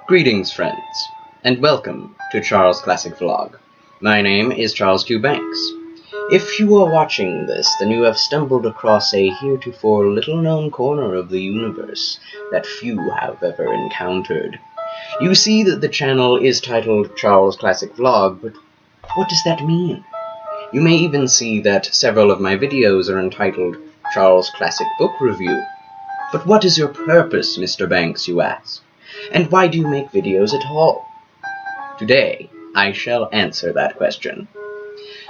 Greetings, friends, and welcome to Charles Classic Vlog. My name is Charles Q. Banks. If you are watching this, then you have stumbled across a heretofore little-known corner of the universe that few have ever encountered. You see that the channel is titled Charles Classic Vlog, but what does that mean? You may even see that several of my videos are entitled Charles Classic Book Review. But what is your purpose, Mr. Banks, you ask? And why do you make videos at all? Today, I shall answer that question.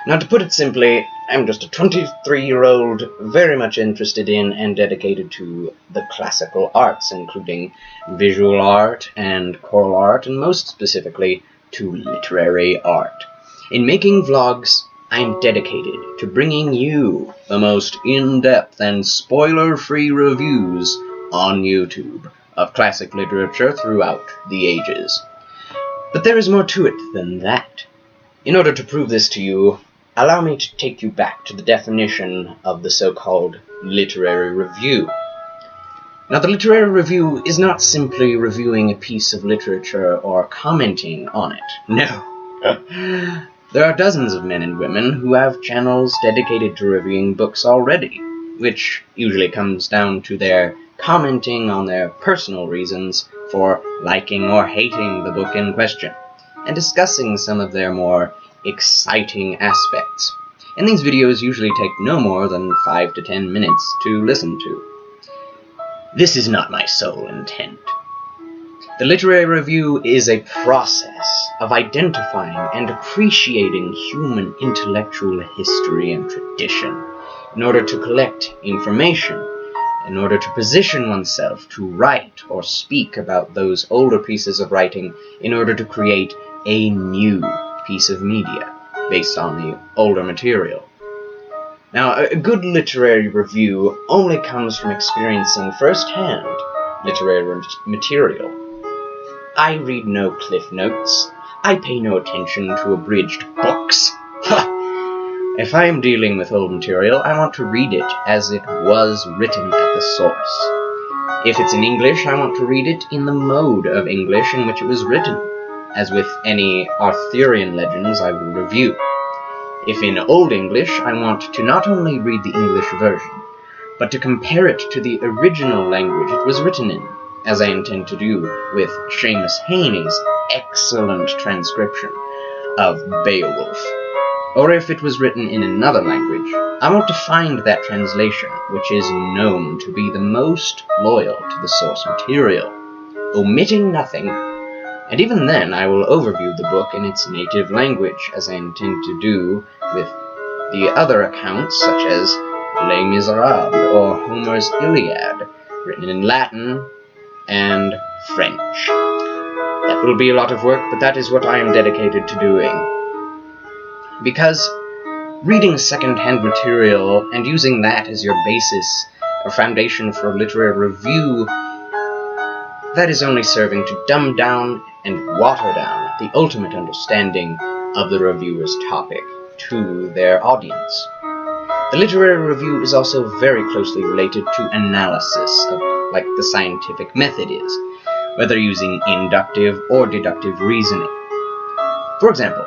Now, to put it simply, I'm just a 23-year-old very much interested in and dedicated to the classical arts, including visual art and choral art, and most specifically, to literary art. In making vlogs, I'm dedicated to bringing you the most in-depth and spoiler-free reviews on YouTube of classic literature throughout the ages. But there is more to it than that. In order to prove this to you, allow me to take you back to the definition of the so-called literary review. Now, the literary review is not simply reviewing a piece of literature or commenting on it. No. There are dozens of men and women who have channels dedicated to reviewing books already, which usually comes down to their commenting on their personal reasons for liking or hating the book in question, and discussing some of their more exciting aspects. And these videos usually take no more than 5 to 10 minutes to listen to. This is not my sole intent. The literary review is a process of identifying and appreciating human intellectual history and tradition in order to collect information, in order to position oneself to write or speak about those older pieces of writing in order to create a new piece of media based on the older material. Now, a good literary review only comes from experiencing firsthand literary material. I read no cliff notes. I pay no attention to abridged books. If I am dealing with old material, I want to read it as it was written at the source. If it's in English, I want to read it in the mode of English in which it was written, as with any Arthurian legends I will review. If in Old English, I want to not only read the English version, but to compare it to the original language it was written in, as I intend to do with Seamus Heaney's excellent transcription of Beowulf. Or if it was written in another language, I want to find that translation which is known to be the most loyal to the source material, omitting nothing, and even then I will overview the book in its native language, as I intend to do with the other accounts such as Les Miserables or Homer's Iliad, written in Latin and French. That will be a lot of work, but that is what I am dedicated to doing. Because reading second-hand material and using that as your basis or foundation for literary review, that is only serving to dumb down and water down the ultimate understanding of the reviewer's topic to their audience. The literary review is also very closely related to analysis, like the scientific method is, whether using inductive or deductive reasoning. For example,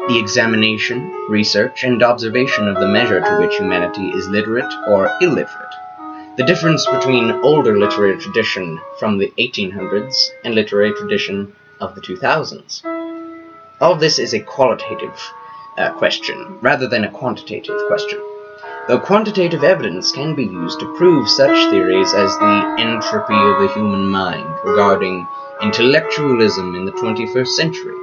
the examination, research, and observation of the measure to which humanity is literate or illiterate. The difference between older literary tradition from the 1800s and literary tradition of the 2000s. All of this is a qualitative question, rather than a quantitative question, though quantitative evidence can be used to prove such theories as the entropy of the human mind regarding intellectualism in the 21st century.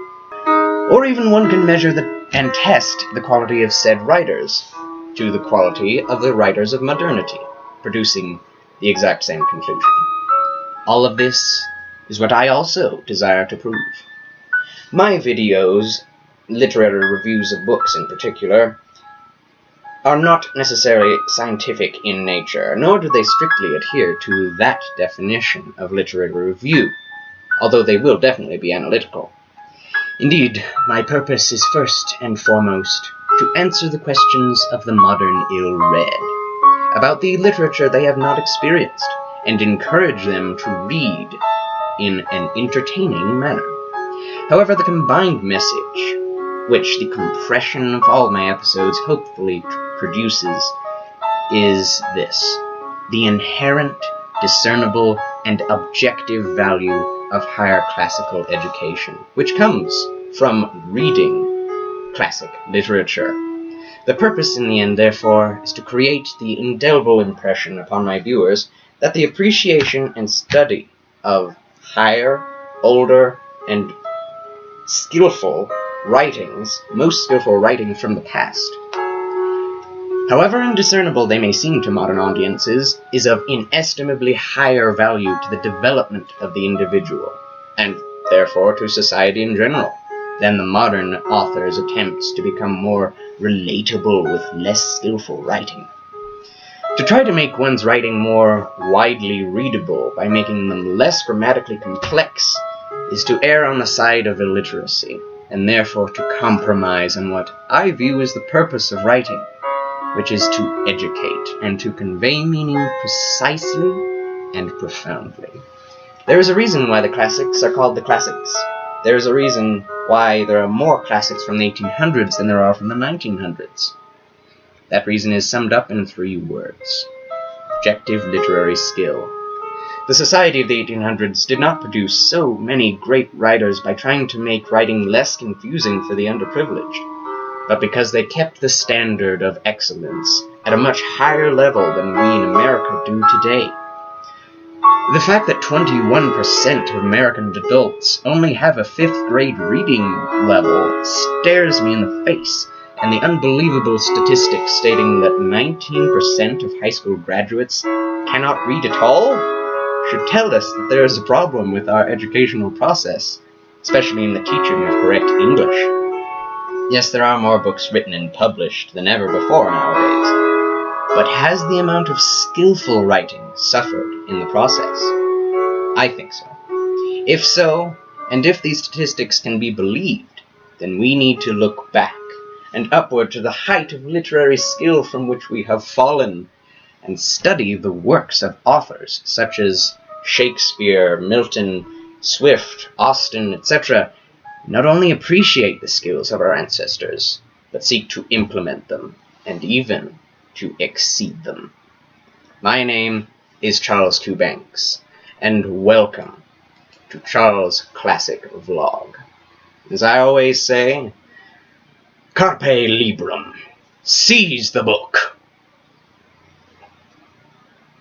Or even one can measure and test the quality of said writers to the quality of the writers of modernity, producing the exact same conclusion. All of this is what I also desire to prove. My videos, literary reviews of books in particular, are not necessarily scientific in nature, nor do they strictly adhere to that definition of literary review, although they will definitely be analytical. Indeed, my purpose is first and foremost to answer the questions of the modern ill-read, about the literature they have not experienced, and encourage them to read in an entertaining manner. However, the combined message, which the compression of all my episodes hopefully produces, is this: the inherent, discernible, and objective value of higher classical education, which comes from reading classic literature. The purpose in the end, therefore, is to create the indelible impression upon my viewers that the appreciation and study of higher, older, and skillful writings, most skillful writings from the past, however indiscernible they may seem to modern audiences, is of inestimably higher value to the development of the individual, and therefore to society in general, than the modern author's attempts to become more relatable with less skillful writing. To try to make one's writing more widely readable by making them less grammatically complex is to err on the side of illiteracy, and therefore to compromise on what I view as the purpose of writing, which is to educate and to convey meaning precisely and profoundly. There is a reason why the classics are called the classics. There is a reason why there are more classics from the 1800s than there are from the 1900s. That reason is summed up in 3 words: objective literary skill. The society of the 1800s did not produce so many great writers by trying to make writing less confusing for the underprivileged, but because they kept the standard of excellence at a much higher level than we in America do today. The fact that 21% of American adults only have a 5th grade reading level stares me in the face, and the unbelievable statistics stating that 19% of high school graduates cannot read at all should tell us that there is a problem with our educational process, especially in the teaching of correct English. Yes, there are more books written and published than ever before nowadays, but has the amount of skillful writing suffered in the process? I think so. If so, and if these statistics can be believed, then we need to look back and upward to the height of literary skill from which we have fallen, and study the works of authors such as Shakespeare, Milton, Swift, Austen, etc., not only appreciate the skills of our ancestors, but seek to implement them, and even to exceed them. My name is Charles Q. Banks, and welcome to Charles Classic Vlog. As I always say, Carpe Librum, seize the book!